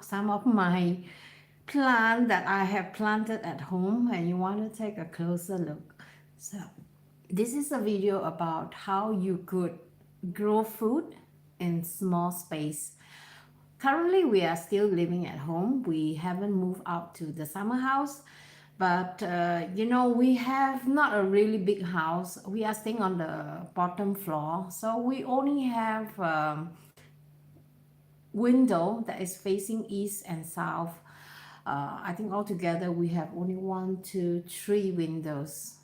some of my plant that I have planted at home, and you want to take a closer look. So this is a video about how you could grow food in small space. Currently, we are still living at home. We haven't moved out to the summer house, but we have not a really big house. We are staying on the bottom floor, so we only have window that is facing east and south. I think altogether we have only one, two, three windows.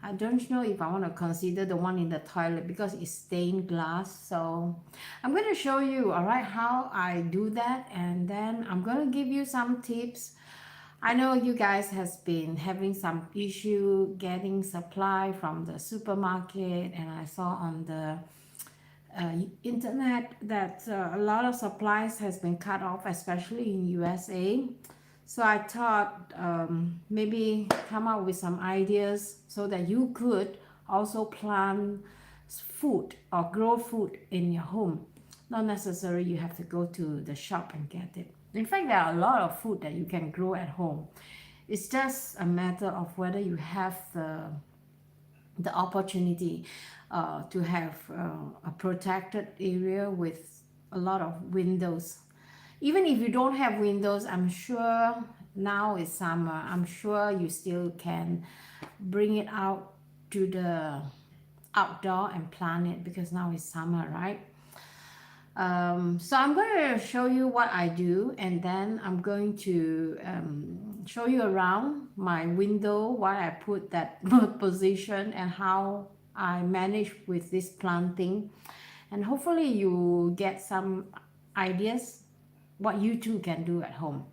I don't know if I want to consider the one in the toilet because it's stained glass. So I'm going to show you, all right, how I do that, and then I'm going to give you some tips. I know you guys has been having some issue getting supply from the supermarket, and I saw on the internet that a lot of supplies has been cut off, especially in USA. So I thought maybe come up with some ideas so that you could also plant food or grow food in your home. Not necessarily you have to go to the shop and get it. In fact, there are a lot of food that you can grow at home. It's just a matter of whether you have the opportunity to have a protected area with a lot of windows. Even if you don't have windows, I'm sure now is summer, I'm sure you still can bring it out to the outdoor and plant it because now it's summer, right? So I'm going to show you what I do, and then I'm going to show you around my window why I put that position and how I manage with this planting, and hopefully you get some ideas what you too can do at home.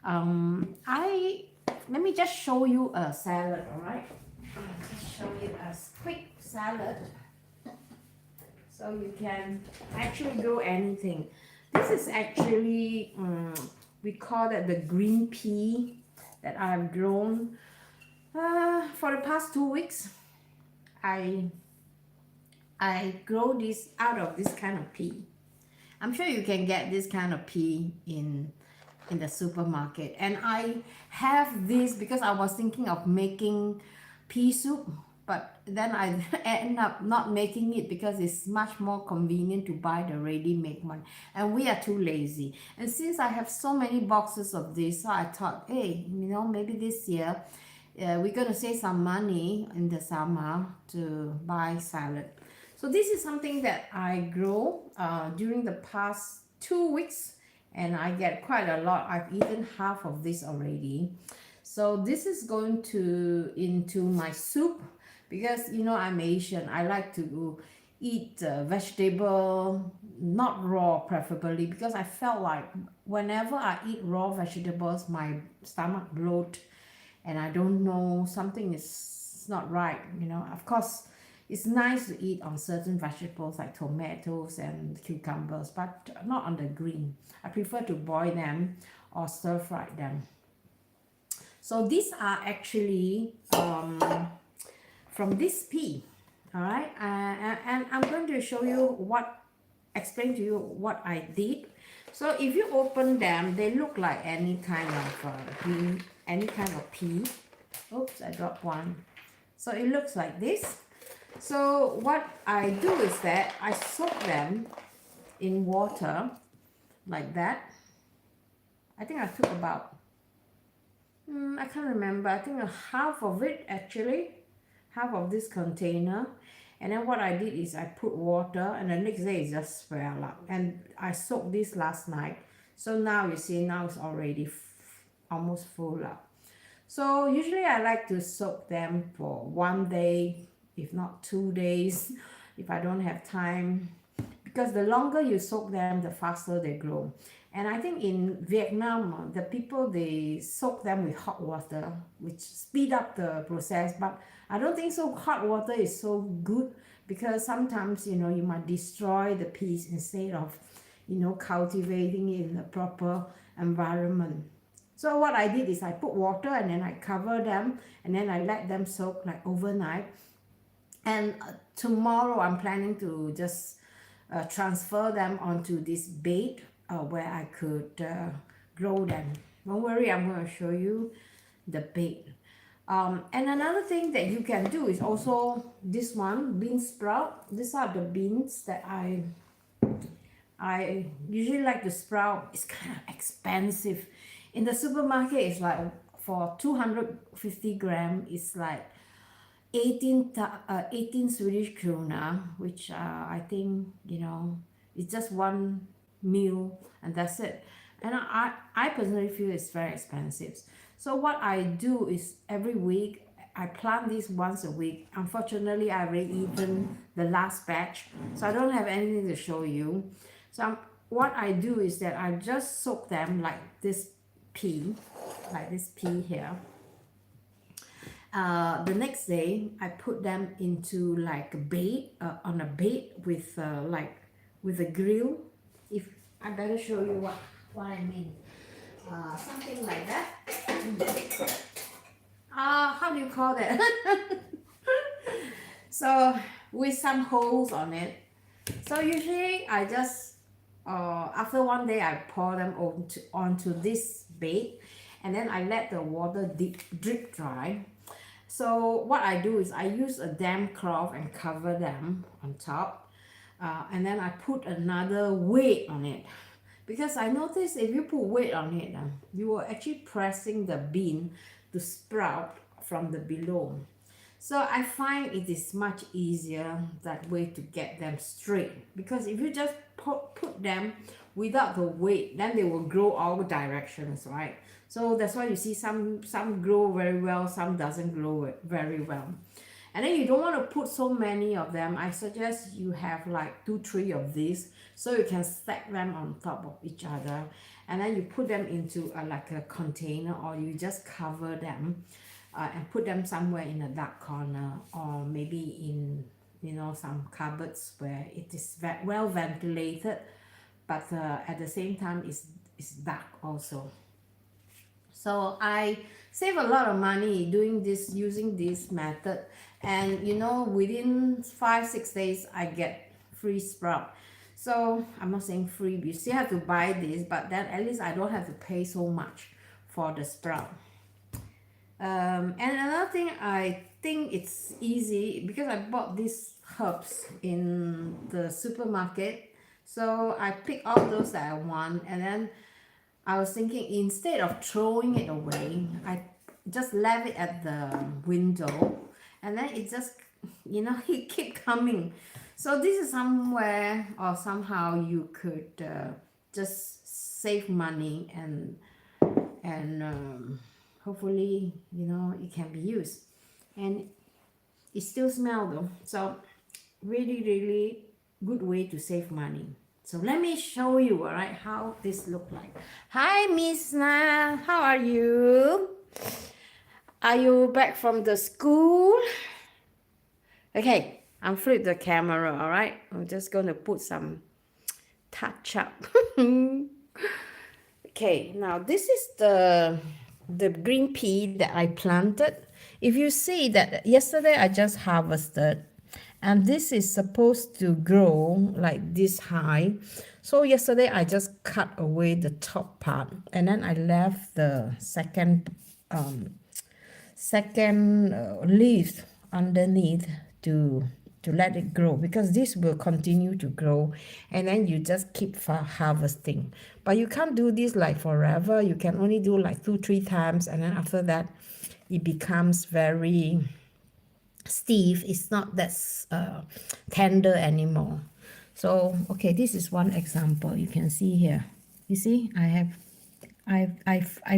I Let me just show you a salad, all right? Just show you a quick salad so you can actually grow anything. This is actually we call it the green pea that I've grown for the past 2 weeks. I grow this out of this kind of pea. I'm sure you can get this kind of pea in the supermarket, and I have this because I was thinking of making pea soup, but then I end up not making it because it's much more convenient to buy the ready-made one, and we are too lazy. And since I have so many boxes of this, so I thought, hey, maybe this year we're going to save some money in the summer to buy salad. So this is something that I grow during the past 2 weeks, and I get quite a lot. I've eaten half of this already. So this is going into my soup because I'm Asian. I like to eat vegetable, not raw preferably, because I felt like whenever I eat raw vegetables, my stomach bloat, and I don't know, something is not right. Of course, it's nice to eat on certain vegetables like tomatoes and cucumbers, but not on the green. I prefer to boil them or stir fry them. So these are actually from this pea, all right? And I'm going to show you explain to you what I did. So if you open them, they look like any kind of green, any kind of pea. Oops, I dropped one. So it looks like this. So what I do is that I soak them in water like that. I think I took about, I can't remember, I think half of it actually, half of this container. And then what I did is I put water, and the next day it just swell up. And I soaked this last night. So now you see, now it's already almost full up. So usually I like to soak them for 1 day, if not 2 days, if I don't have time, because the longer you soak them, the faster they grow. And I think in Vietnam, the people, they soak them with hot water, which speed up the process. But I don't think so hot water is so good, because sometimes you might destroy the peas instead of cultivating it in a proper environment. So what I did is I put water, and then I cover them, and then I let them soak like overnight. And tomorrow I'm planning to just transfer them onto this bed where I could grow them. Don't worry, I'm going to show you the bait. And another thing that you can do is also this one, bean sprout. These are the beans that I usually like to sprout. It's kind of expensive. In the supermarket, it's like for 250 gram, it's like 18 Swedish krona, which I think, you know, it's just one meal and that's it. And I personally feel it's very expensive. So what I do is every week, I plant this once a week. Unfortunately, I already eaten the last batch, so I don't have anything to show you. So what I do is that I just soak them like this pea, like this pea here. The next day, I put them into like a bait, on a bait with like with a grill. If I better show you what I mean, something like that. How do you call that? So with some holes on it. So usually I just after one day I pour them onto this bait, and then I let the water drip dry. So what I do is I use a damp cloth and cover them on top, and then I put another weight on it, because I noticed if you put weight on it, you are actually pressing the bean to sprout from the below. So I find it is much easier that way to get them straight, because if you just put them without the weight, then they will grow all directions, right? So that's why you see some grow very well, some doesn't grow very well. And then you don't want to put so many of them. I suggest you have like 2-3 of these, so you can stack them on top of each other, and then you put them into like a container, or you just cover them and put them somewhere in a dark corner, or maybe in, you know, some cupboards where it is well ventilated, but at the same time it's dark also. So I save a lot of money doing this, using this method, and you know, within 5-6 days I get free sprout. So I'm not saying free, you still have to buy this, but then at least I don't have to pay so much for the sprout. And another thing, I think it's easy because I bought these herbs in the supermarket. So I pick all those that I want, and then I was thinking, instead of throwing it away, I just left it at the window, and then it just, you know, it keep coming. So this is somewhere or somehow you could just save money, and hopefully, you know, it can be used, and it still smells though. So really good way to save money. So let me show you, all right, how this look like. Hi, Miss Na. How are you? Are you back from the school? Okay, I'm flip the camera, all right? I'm just going to put some touch up. Okay, now this is the green pea that I planted. If you see that yesterday I just harvested, and this is supposed to grow like this high. So yesterday I just cut away the top part, and then I left the second leaf underneath to let it grow, because this will continue to grow, and then you just keep harvesting. But you can't do this like forever. You can only do like 2-3 times, and then after that it becomes very stiff. It's not that tender anymore. So okay, this is one example. You can see here, you see I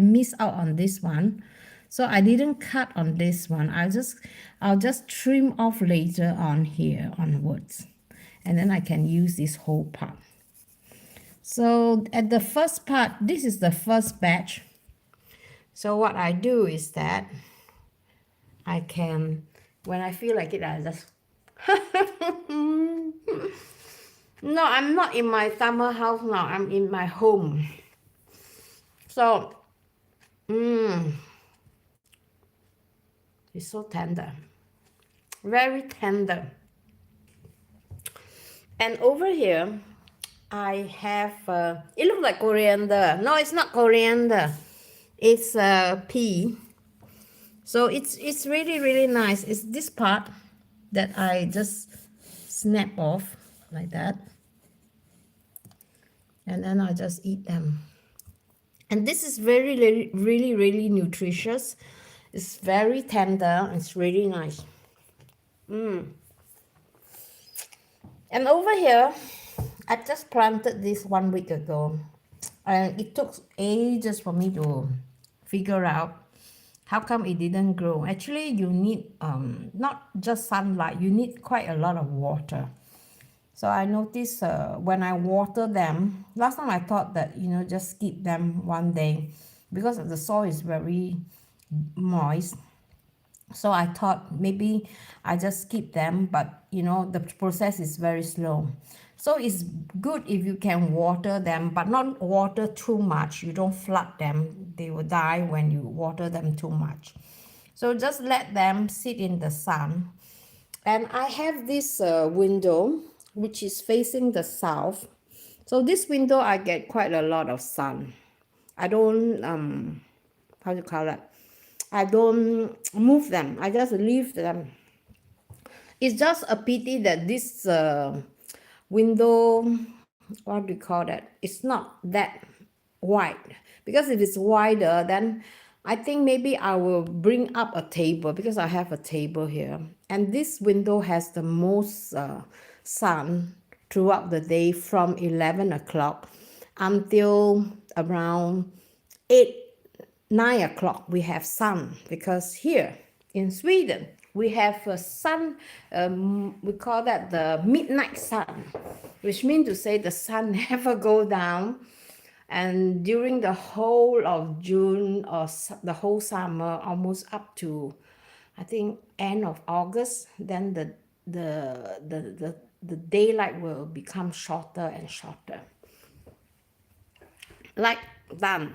miss out on this one, so I didn't cut on this one. I'll just trim off later on here onwards, and then I can use this whole part. So at the first part, this is the first batch. So what I do is that I can, when I feel like it, I just no, I'm not in my summer house now, I'm in my home. So it's so tender, very tender. And over here I have, it looks like coriander. No, it's not coriander. It's pea. So it's really, really nice. It's this part that I just snap off like that. And then I just eat them. And this is very, really, really, really nutritious. It's very tender. It's really nice. And over here, I just planted this 1 week ago. And it took ages for me to figure out how come it didn't grow. Actually, you need not just sunlight, you need quite a lot of water. So I noticed when I water them, last time I thought that, just skip them one day because the soil is very moist. So I thought maybe I just skip them, but the process is very slow. So it's good if you can water them, but not water too much. You don't flood them. They will die when you water them too much. So just let them sit in the sun. And I have this window which is facing the south. So this window I get quite a lot of sun. I don't how do you call that? I don't move them. I just leave them. It's just a pity that this window, what do you call that? It's not that wide. Because if it's wider, then I think maybe I will bring up a table because I have a table here. And this window has the most sun throughout the day from 11 o'clock until around 8 9 o'clock we have sun, because here in Sweden we have a sun, we call that the midnight sun, which means to say the sun never go down. And during the whole of June or the whole summer, almost up to I think end of August, then the daylight will become shorter and shorter, like that.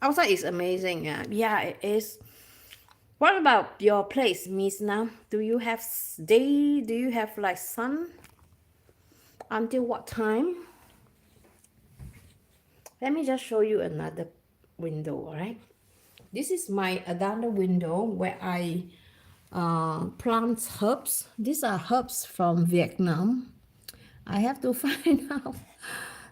Outside is amazing. Yeah, it is. What about your place, Miss Now? Do you have day? Do you have like sun? Until what time? Let me just show you another window, all right? This is my another window where I plant herbs. These are herbs from Vietnam. I have to find out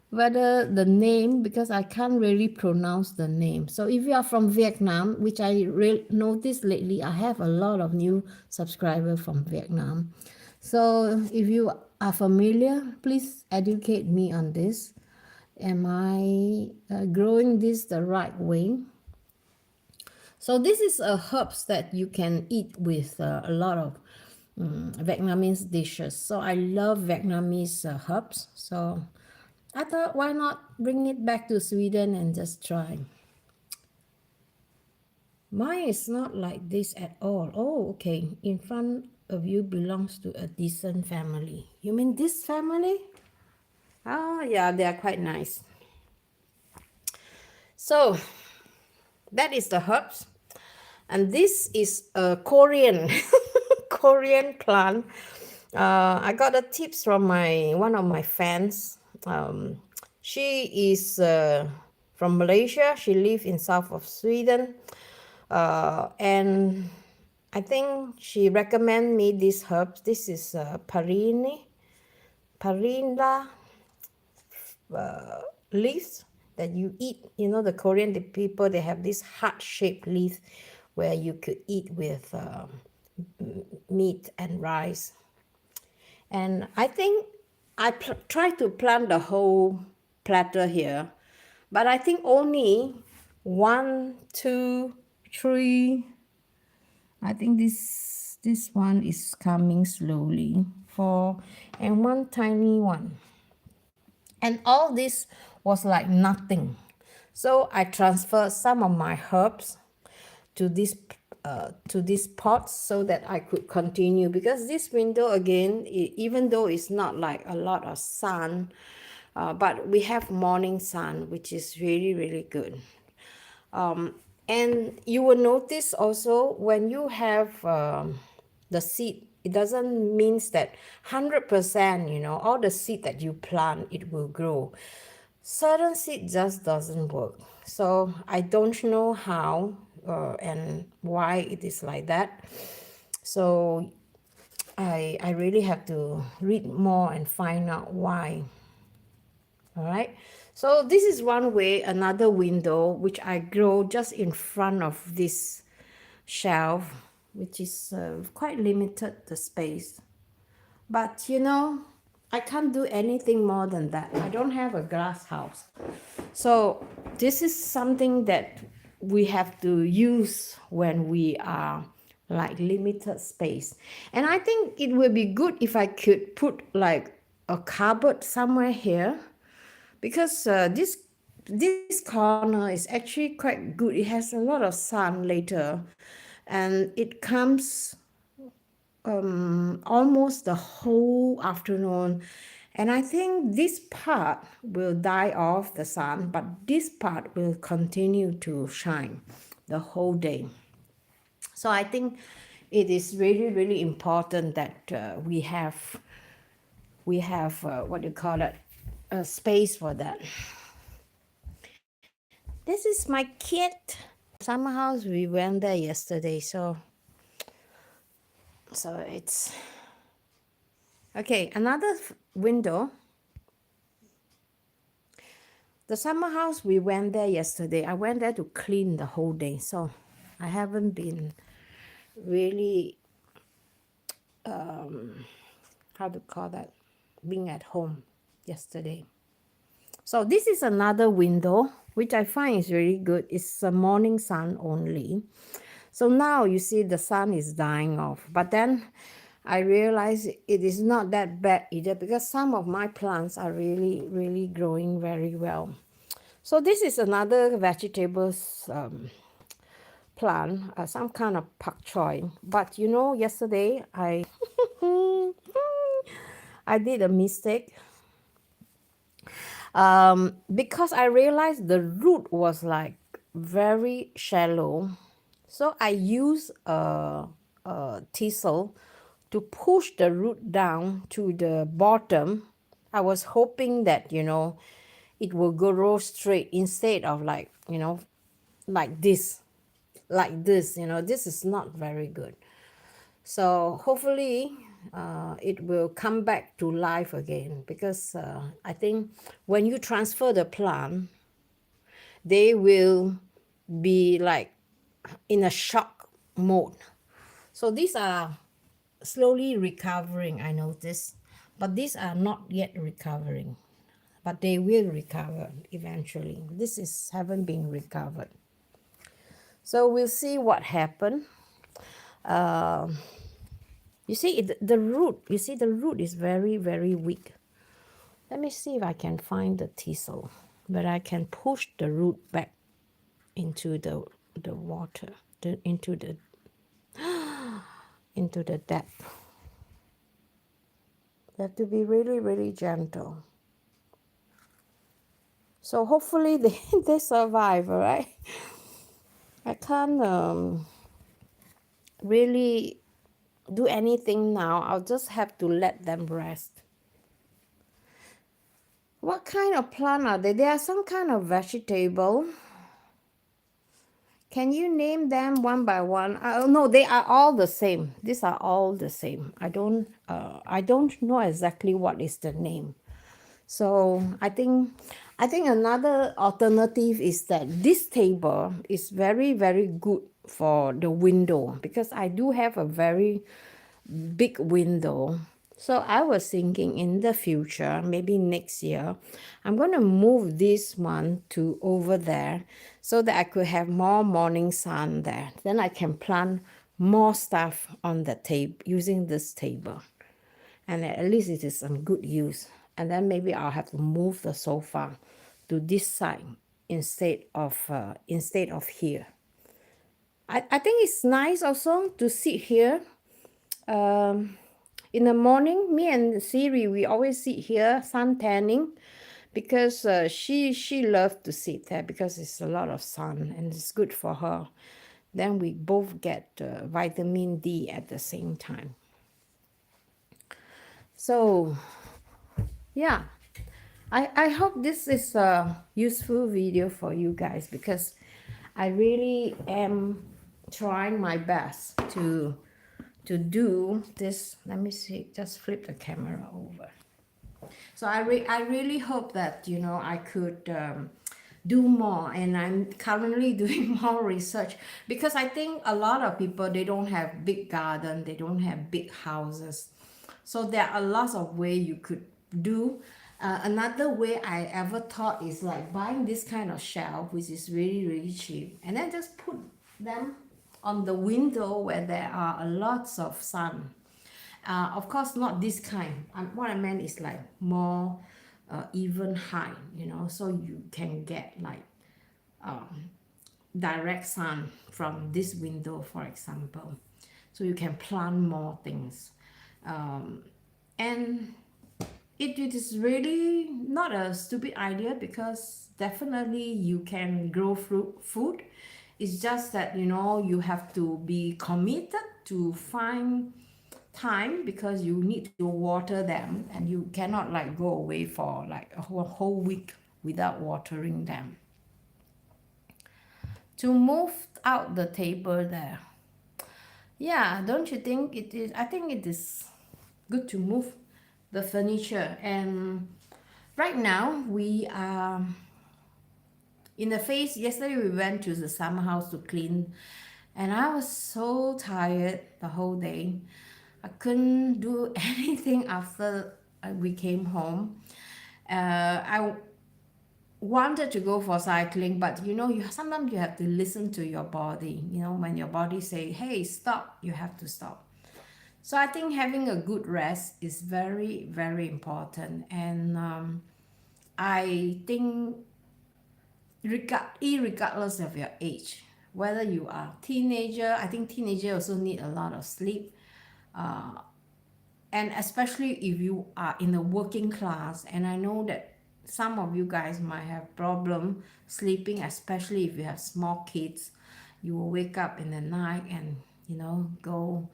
whether the name, because I can't really pronounce the name. So if you are from Vietnam, which I noticed lately, I have a lot of new subscribers from Vietnam. So if you are familiar, please educate me on this. Am I growing this the right way? So this is a herbs that you can eat with a lot of Vietnamese dishes. So I love Vietnamese herbs. So I thought, why not bring it back to Sweden and just try. Mine is not like this at all. Oh, okay. In front of you belongs to a decent family. You mean this family? Oh, yeah, they are quite nice. So that is the herbs. And this is a Korean Korean plant. I got the tips from one of my fans. She is from Malaysia. She lives in south of Sweden, and I think she recommended me these herbs. This is parinla leaves that you eat. The Korean people, they have this heart-shaped leaf where you could eat with meat and rice. And I think I try to plant the whole platter here, but I think only 1, 2, 3. I think this one is coming slowly. 4 and one tiny one. And all this was like nothing. So I transferred some of my herbs to this pot so that I could continue, because this window again, even though it's not like a lot of sun, but we have morning sun, which is really, really good. And you will notice also when you have the seed It doesn't mean that 100%, all the seed that you plant, it will grow. Certain seed just doesn't work. So I don't know how and why it is like that. So I really have to read more and find out why. All right. So this is one way, another window, which I grow just in front of this shelf, which is quite limited the space. But I can't do anything more than that. I don't have a glass house. So this is something that we have to use when we are like limited space. And I think it would be good if I could put like a cupboard somewhere here, because this corner is actually quite good. It has a lot of sun later, and it comes almost the whole afternoon. And I think this part will die off the sun, but this part will continue to shine the whole day. So I think it is really, really important that we have what do you call it, a space for that. This is my kid. Summer house, we went there yesterday, so it's okay. Another window. The summer house, we went there yesterday. I went there to clean the whole day, so I haven't been really how to call that, being at home yesterday. So this is another window which I find is really good. It's a morning sun only. So now you see the sun is dying off, but then I realize it is not that bad either, because some of my plants are really, really growing very well. So this is another vegetables plant, some kind of pak choy. But yesterday I did a mistake, because I realized the root was like very shallow. So I used a thistle to push the root down to the bottom. I was hoping that, it will grow straight instead of like this, this is not very good. So hopefully it will come back to life again, because I think when you transfer the plant, they will be like in a shock mode. So these are slowly recovering, I notice, but these are not yet recovering, but they will recover eventually. This is haven't been recovered. So we'll see what happened. You see the root, the root is very, very weak. Let me see if I can find the thistle, but I can push the root back into the water, into the depth. You have to be really, really gentle. So hopefully they survive, all right? I can't really do anything now. I'll just have to let them rest. What kind of plant are they? They are some kind of vegetable. Can you name them one by one? No, they are all the same. These are all the same. I don't know exactly what is the name. So I think another alternative is that this table is very, very good for the window, because I do have a very big window. So I was thinking in the future, maybe next year, I'm going to move this one to over there so that I could have more morning sun there. Then I can plant more stuff on the table using this table. And at least it is some good use. And then maybe I'll have to move the sofa to this side instead of here. I think it's nice also to sit here. In the morning, me and Siri, we always sit here sun tanning, because she loves to sit there because it's a lot of sun and it's good for her. Then we both get vitamin D at the same time. So yeah, I hope this is a useful video for you guys, because I really am trying my best to do this. Let me see, just flip the camera over. So I really hope that, you know, I could do more, and I'm currently doing more research, because I think a lot of people, they don't have big garden, they don't have big houses. So there are lots of way you could do. Another way I ever thought is like buying this kind of shelf, which is really really cheap, and then just put them on the window where there are a lots of sun. Of course, not this kind. What I meant is like more even high, you know, so you can get like direct sun from this window, for example. So you can plant more things. And it is really not a stupid idea, because definitely you can grow food. It's just that, you know, you have to be committed to find time, because you need to water them, and you cannot like go away for like a whole week without watering them. To move out the table there, yeah, don't you think it is? I think it is good to move the furniture. And right now we are in the phase. Yesterday we went to the summer house to clean, and I was so tired the whole day. I couldn't do anything after we came home. I wanted to go for cycling, but you know, you sometimes you have to listen to your body. You know, when your body say, "Hey, stop," you have to stop. So I think having a good rest is very, very important. And I think irregardless of your age, whether you are teenager, I think teenager also need a lot of sleep. And especially if you are in the working class, and I know that some of you guys might have problem sleeping, especially if you have small kids. You will wake up in the night and, you know, go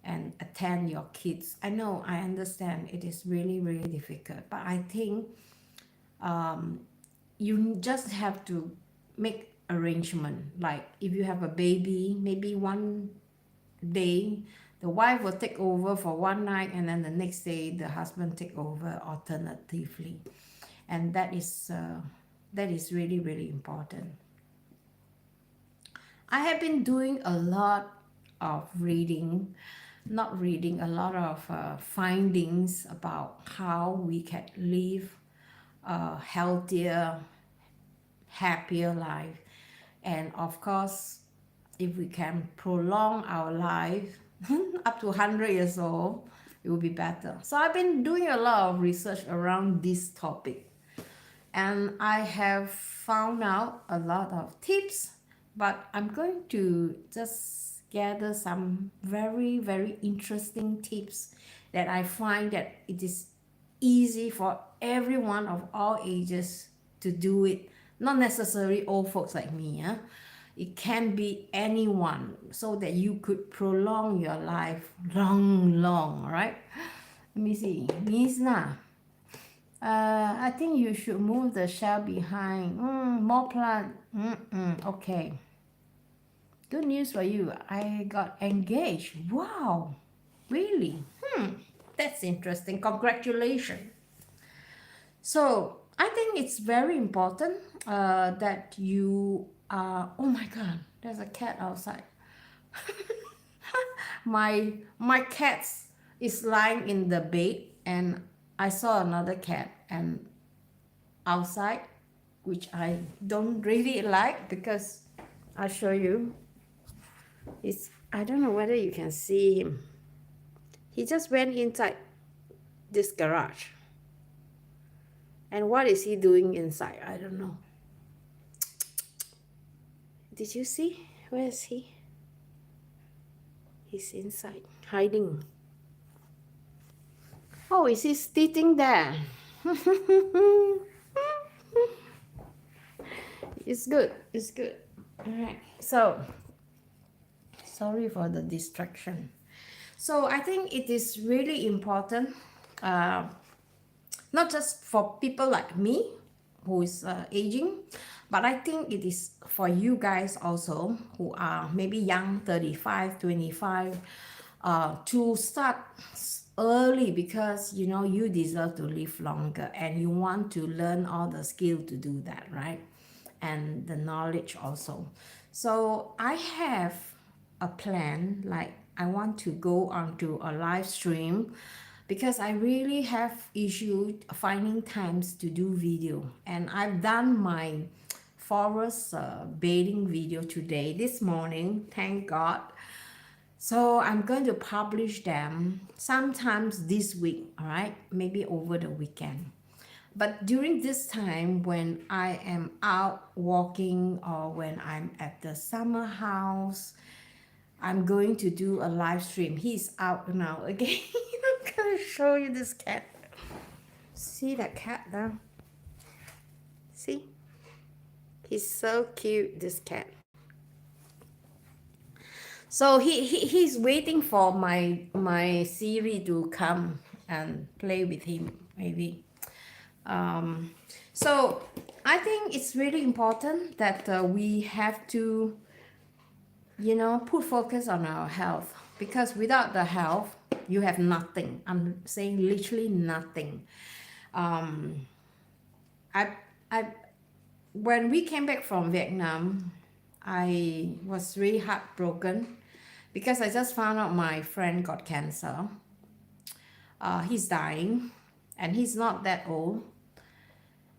and attend your kids. I know, I understand it is really really difficult, but I think you just have to make arrangement. Like if you have a baby, maybe one day the wife will take over for one night, and then the next day the husband take over alternatively. And that is really really important. I have been doing a lot of reading, not reading, a lot of findings about how we can live a healthier, happier life. And of course, if we can prolong our life up to 100 years old, it will be better. So I've been doing a lot of research around this topic, and I have found out a lot of tips, but I'm going to just gather some very very interesting tips that I find that it is easy for everyone of all ages to do it. Not necessarily old folks like me, yeah? It can be anyone, so that you could prolong your life long, all right? Let me see. Miss Na, I think you should move the shell behind. More plant. Okay. Good news for you. I got engaged. Wow. Really? That's interesting. Congratulations. So I think it's very important that you are. Oh my God, there's a cat outside. My cat is lying in the bed, and I saw another cat and outside, which I don't really like, because I'll show you. It's, I don't know whether you can see him. He just went inside this garage. And what is he doing inside? I don't know. Did you see? Where is he? He's inside, hiding. Oh, is he sitting there? It's good. It's good. All right. So, sorry for the distraction. So I think it is really important uh, not just for people like me who is aging, but I think it is for you guys also who are maybe young, 35, 25, to start early, because you know you deserve to live longer and you want to learn all the skill to do that, right? And the knowledge also. So I have a plan, like I want to go onto a live stream, because I really have issue finding times to do video. And I've done my forest bathing video today, this morning, thank God. So I'm going to publish them sometimes this week, all right? Maybe over the weekend. But during this time, when I am out walking or when I'm at the summer house, I'm going to do a live stream. He's out now again. I'm going to show you this cat. See that cat now? See? He's so cute, this cat. So he's waiting for my Siri to come and play with him, maybe. Um, so I think it's really important that we have to, put focus on our health, because without the health, you have nothing. I'm saying literally nothing. Um, I, I, when we came back from Vietnam, I was really heartbroken because I just found out my friend got cancer. He's dying, and he's not that old.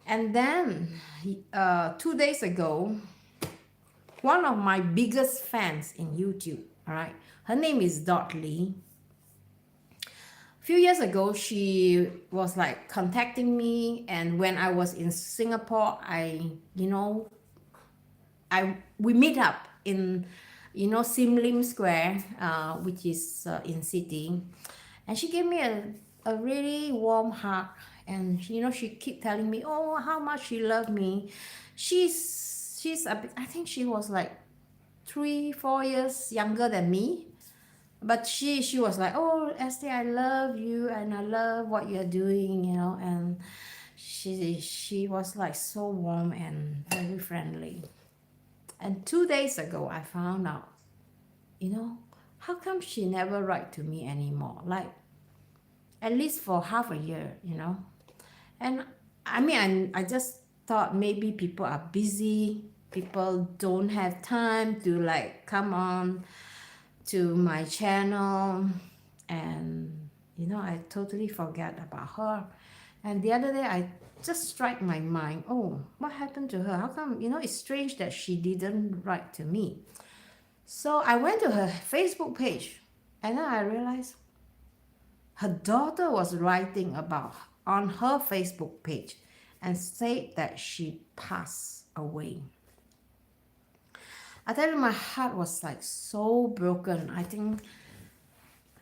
And then 2 days ago, one of my biggest fans in YouTube, all right, her name is Dot Lee. A few years ago, she was like contacting me, and when I was in Singapore, we meet up in Sim Lim Square, which is in city, and she gave me a really warm hug, and she keep telling me, oh, how much she loved me. She's a bit, I think she was like 3-4 years younger than me, but she was like, oh, Esther, I love you and I love what you're doing, and she was like so warm and very friendly. And 2 days ago, I found out, how come she never write to me anymore? Like, at least for half a year. And I mean, I just thought maybe people are busy. People don't have time to like come on to my channel. And, I totally forget about her. And the other day, I just strike my mind, oh, what happened to her? How come, it's strange that she didn't write to me. So I went to her Facebook page, and then I realized her daughter was writing about on her Facebook page and said that she passed away. I tell you, my heart was like so broken. I think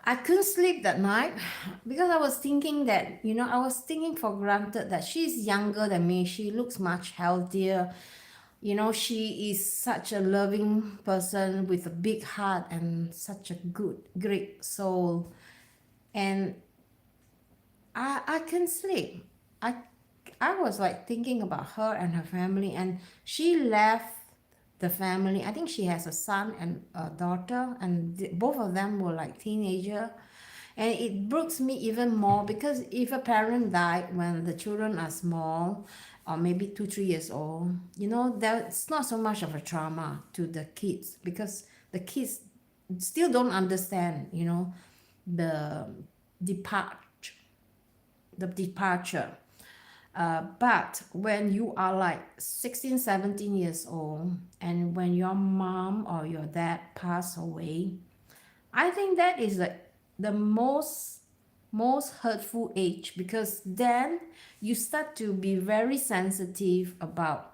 I couldn't sleep that night because I was thinking that, I was thinking for granted that she's younger than me. She looks much healthier. She is such a loving person with a big heart and such a great soul. And I can sleep. I was like thinking about her and her family, and she left the family. I think she has a son and a daughter, and both of them were like teenager. And it breaks me even more, because if a parent died when the children are small, or maybe 2-3 years old, that's not so much of a trauma to the kids, because the kids still don't understand, the depart the departure. But when you are like 16, 17 years old, and when your mom or your dad pass away, I think that is the most hurtful age, because then you start to be very sensitive about,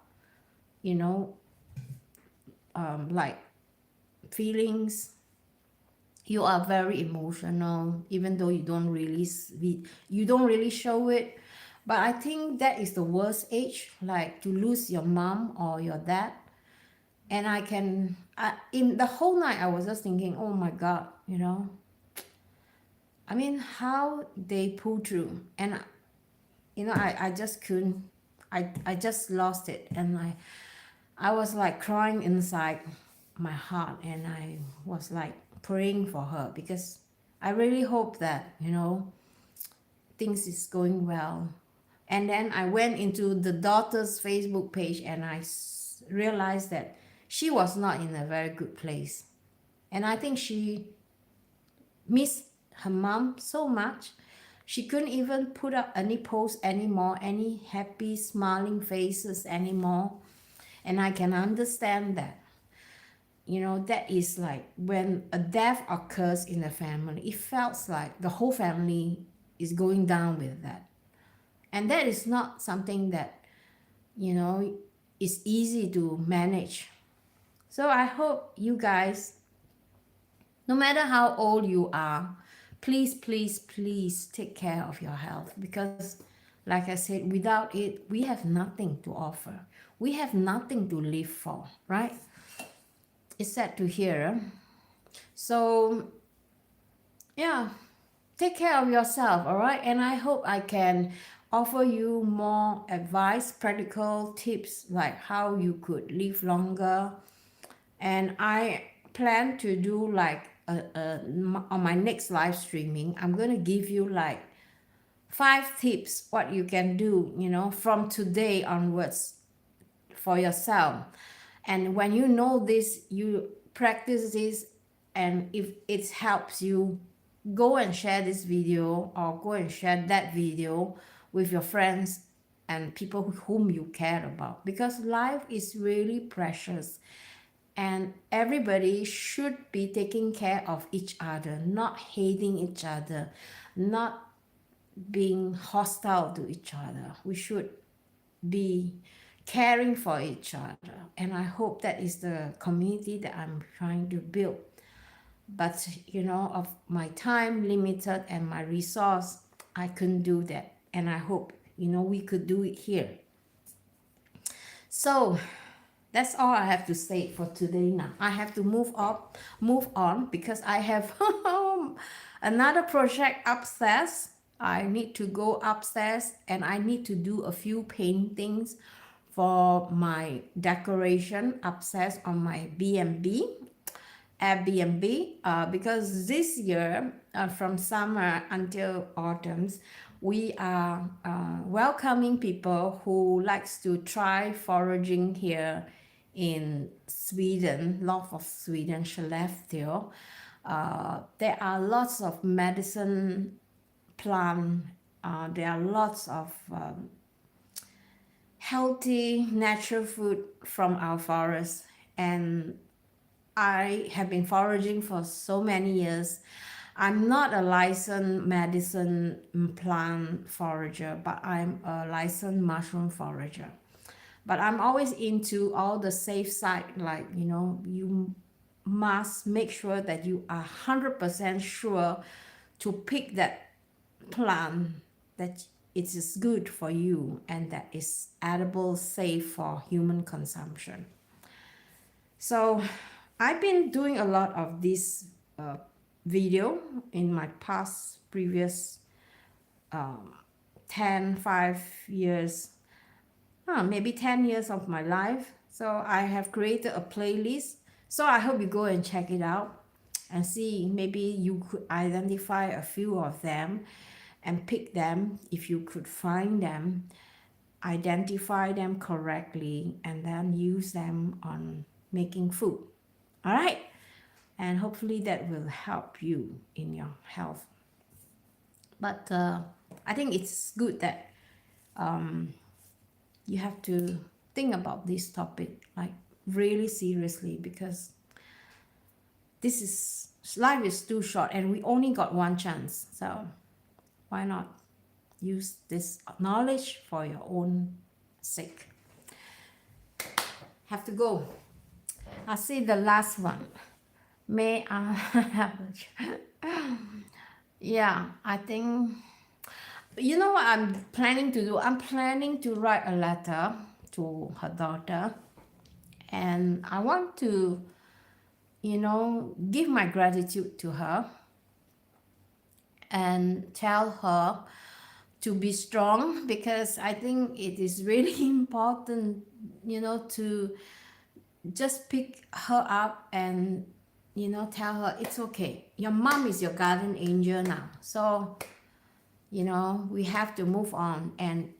like feelings. You are very emotional, even though you don't really show it. But I think that is the worst age, like to lose your mom or your dad. And in the whole night, I was just thinking, oh my God, I mean, how they pull through. And I just couldn't. I just lost it, and I was like crying inside my heart, and I was like praying for her because I really hope that things is going well. And then I went into the daughter's Facebook page, and I realized that she was not in a very good place, and I think she missed her mom so much. She couldn't even put up any post anymore, any happy smiling faces anymore. And I can understand that. That is like when a death occurs in a family, it felt like the whole family is going down with that. And that is not something that, you know, is easy to manage. So I hope you guys, no matter how old you are, please, please, please take care of your health because, like I said, without it, we have nothing to offer. We have nothing to live for, right? It's sad to hear. So, yeah, take care of yourself, all right? And I hope I can offer you more advice, practical tips like how you could live longer. And I plan to do like on my next live streaming, I'm going to give you like 5 tips what you can do, from today onwards for yourself. And when you know this, you practice this, and if it helps you, go and share this video or go and share that video with your friends and people whom you care about, because life is really precious and everybody should be taking care of each other, not hating each other, not being hostile to each other. We should be caring for each other. And I hope that is the community that I'm trying to build. But, of my time limited and my resource, I couldn't do that. And I hope, we could do it here. So that's all I have to say for today now. I have to move on because I have another project upstairs. I need to go upstairs and I need to do a few paintings for my decoration upstairs on my Airbnb, because this year, from summer until autumns, we are welcoming people who likes to try foraging here in Sweden, north of Sweden, Skellefteå. There are lots of medicine plant. There are lots of healthy natural food from our forest, and I have been foraging for so many years. I'm not a licensed medicine plant forager, but I'm a licensed mushroom forager. But I'm always into all the safe side, like, you must make sure that you are 100% sure to pick that plant that it is good for you and that is edible, safe for human consumption. So I've been doing a lot of this video in my previous 5 years, maybe 10 years of my life. So I have created a playlist. So I hope you go and check it out and see, maybe you could identify a few of them and pick them if you could find them, identify them correctly, and then use them on making food. All right? And hopefully that will help you in your health. But I think it's good that you have to think about this topic like really seriously, because life is too short and we only got one chance. So why not use this knowledge for your own sake? Have to go. I'll see the last one. May I have yeah, I think, you know what I'm planning to do? I'm planning to write a letter to her daughter, and I want to, give my gratitude to her. and tell her to be strong, because I think it is really important, to just pick her up and tell her it's okay. Your mom is your guardian angel now. So, we have to move on. And,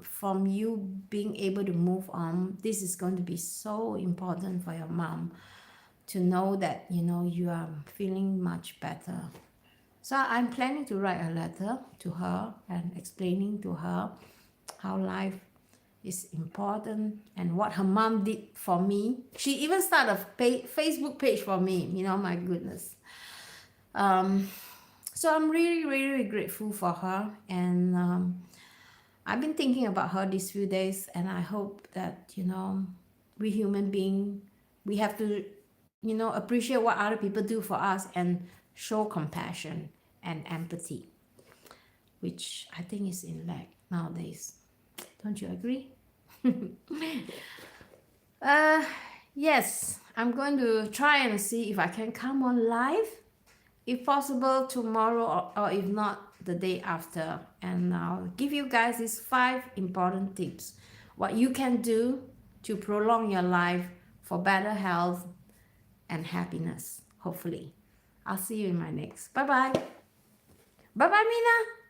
from you being able to move on, this is going to be so important for your mom to know that, you are feeling much better. So I'm planning to write a letter to her and explaining to her how life is important and what her mom did for me. She even started a Facebook page for me, my goodness. So I'm really, really grateful for her. And I've been thinking about her these few days, and I hope that, we human beings, we have to, appreciate what other people do for us and show compassion and empathy, which I think is in lack nowadays. Don't you agree? uh, yes, I'm going to try and see if I can come on live, if possible tomorrow, or if not the day after, and I'll give you guys these 5 important tips what you can do to prolong your life for better health and happiness, hopefully. I'll see you in my next. Bye bye. Bye bye, Mina.